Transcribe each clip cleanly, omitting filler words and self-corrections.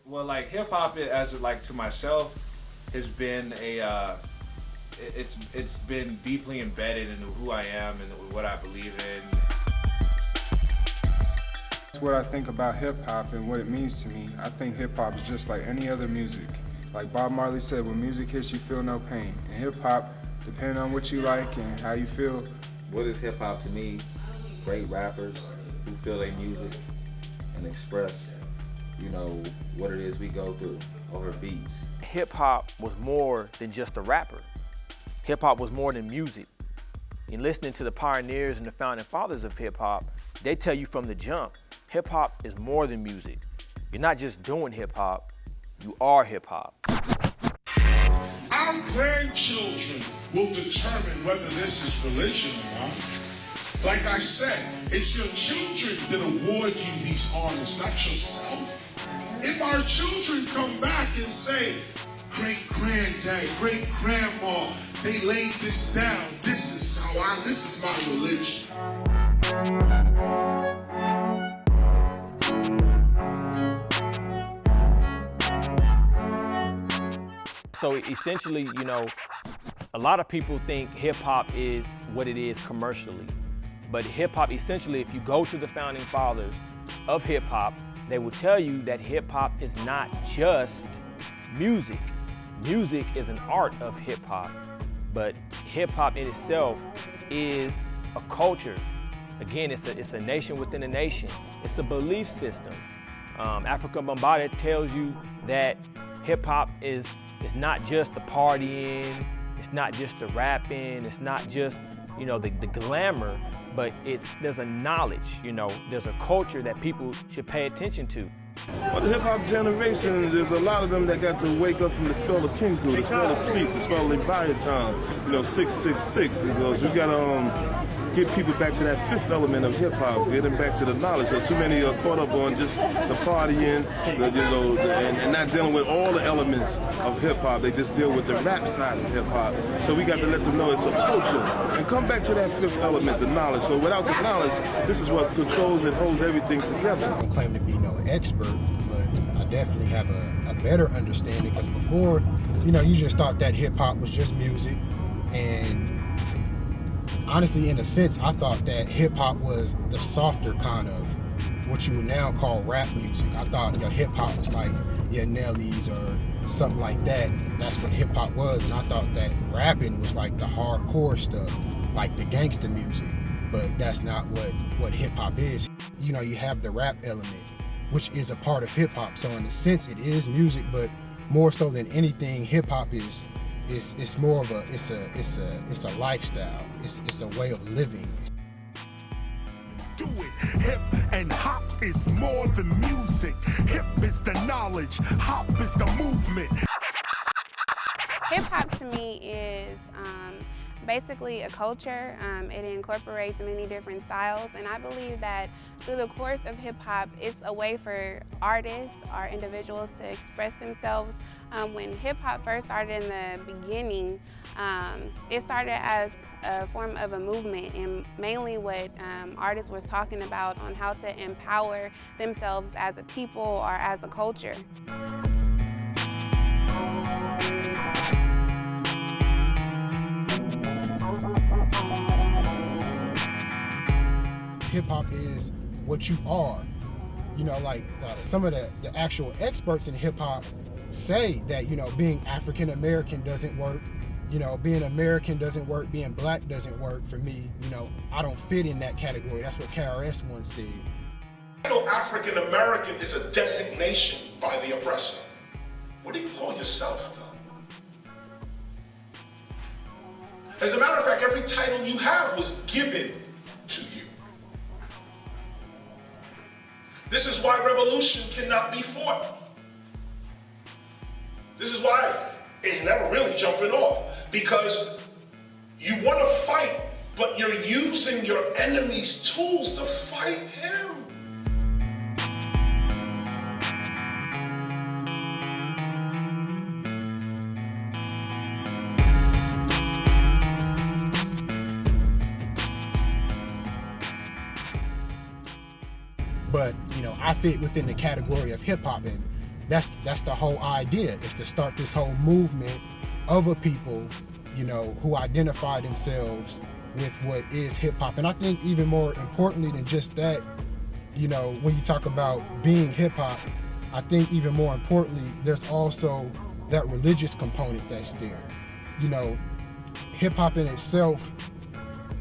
Well, like hip hop, as like to myself, has been it's been deeply embedded into who I am and what I believe in. That's what I think about hip hop and what it means to me. I think hip hop is just like any other music. Like Bob Marley said, when music hits, you feel no pain. And hip hop, depending on what you like and how you feel. What is hip hop to me? Great rappers who feel their music and express, what it is we go through over beats. Hip hop was more than just a rapper. Hip hop was more than music. In listening to the pioneers and the founding fathers of hip hop, they tell you from the jump, hip hop is more than music. You're not just doing hip hop, you are hip hop. Our grandchildren will determine whether this is religion or not. Like I said, it's your children that award you these honors, not yourself. If our children come back and say, great-granddad, great-grandma, they laid this down, this is my religion. So essentially, a lot of people think hip hop is what it is commercially. But hip hop, essentially, if you go to the founding fathers of hip hop, they will tell you that hip hop is not just music. Music is an art of hip hop, but hip hop in itself is a culture. Again, it's a nation within a nation. It's a belief system. Afrika Bambaataa tells you that hip hop is not just the partying, it's not just the rapping, it's not just the glamour, but there's a knowledge, there's a culture that people should pay attention to. Well, the hip-hop generation, there's a lot of them that got to wake up from the spell of Kinku, the spell of sleep, the spell of Leviathan, 666. Because we got to get people back to that fifth element of hip-hop, get them back to the knowledge. So too many are caught up on just the partying, and not dealing with all the elements of hip-hop. They just deal with the rap side of hip-hop. So we got to let them know it's a culture. And come back to that fifth element, the knowledge. So without the knowledge, this is what controls and holds everything together. I don't claim to be no expert, but I definitely have a better understanding, because before, you just thought that hip-hop was just music, and honestly, in a sense, I thought that hip-hop was the softer kind of what you would now call rap music. I thought hip-hop was like your Nellies or something like that. That's what hip-hop was, and I thought that rapping was like the hardcore stuff, like the gangster music, but that's not what hip-hop is. You have the rap element, which is a part of hip-hop, so in a sense it is music, but more so than anything, hip-hop is it's more of it's a lifestyle. It's a way of living. Do it. Hip and hop is more than music. Hip is the knowledge. Hop is the movement. Hip hop to me is basically a culture. It incorporates many different styles, and I believe that through the course of hip hop, it's a way for artists or individuals to express themselves. When hip hop first started in the beginning, it started as a form of a movement, and mainly what artists was talking about on how to empower themselves as a people or as a culture. Hip-hop is what you are. Some of the actual experts in hip-hop say that, being African American doesn't work, being American doesn't work, being black doesn't work for me. I don't fit in that category. That's what KRS once said. African American is a designation by the oppressor. What do you call yourself, though? As a matter of fact, every title you have was given to you. This is why revolution cannot be fought. This is why it's never really jumping off, because you want to fight, but you're using your enemy's tools to fight him. But I fit within the category of hip hop, and that's the whole idea, is to start this whole movement of a people, you know, who identify themselves with what is hip hop. And I think even more importantly than just that, you know, when you talk about being hip hop, I think even more importantly, there's also that religious component that's there. You know, hip hop in itself,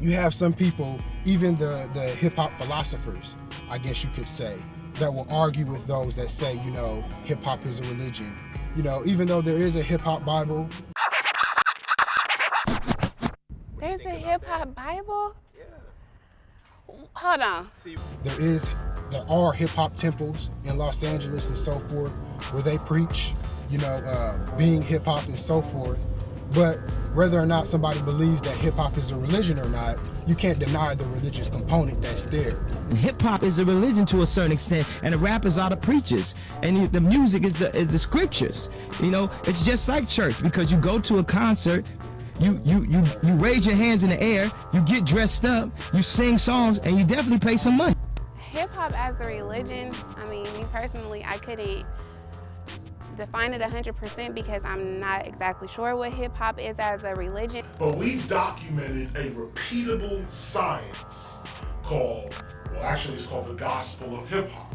you have some people, even the hip hop philosophers, I guess you could say, that will argue with those that say, you know, hip hop is a religion. You know, even though there is a hip hop Bible. There's a hip hop Bible? Hold on. There are hip hop temples in Los Angeles and so forth where they preach, you know, being hip hop and so forth. But whether or not somebody believes that hip hop is a religion or not, you can't deny the religious component that's there. Hip hop is a religion to a certain extent, and the rappers are the preachers, and the music is the scriptures. You know, it's just like church, because you go to a concert, you raise your hands in the air, you get dressed up, you sing songs, and you definitely pay some money. Hip hop as a religion, I mean, me personally, I couldn't define it 100% because I'm not exactly sure what hip hop is as a religion. But we've documented a repeatable science called, well, actually it's called The Gospel of Hip Hop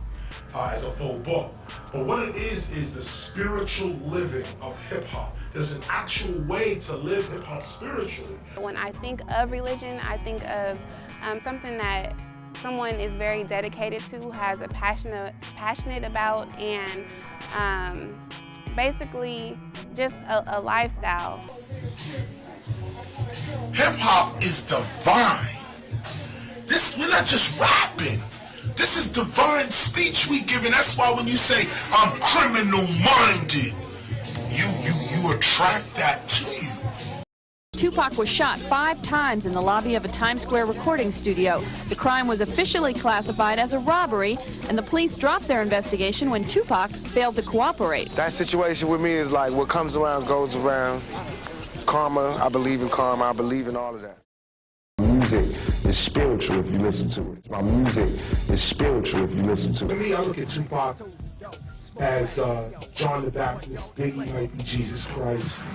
as a full book. But what it is the spiritual living of hip hop. There's an actual way to live hip hop spiritually. When I think of religion, I think of something that someone is very dedicated to, has a passionate about, and basically just a lifestyle. Hip hop is divine. We're not just rapping. This is divine speech we giving. That's why when you say I'm criminal minded, you attract that to you. Tupac was shot 5 times in the lobby of a Times Square recording studio. The crime was officially classified as a robbery, and the police dropped their investigation when Tupac failed to cooperate. That situation with me is like what comes around goes around. Karma, I believe in karma, I believe in all of that. Music is spiritual if you listen to it. My music is spiritual if you listen to it. For me, I look at Tupac as John the Baptist, Biggie might be Jesus Christ.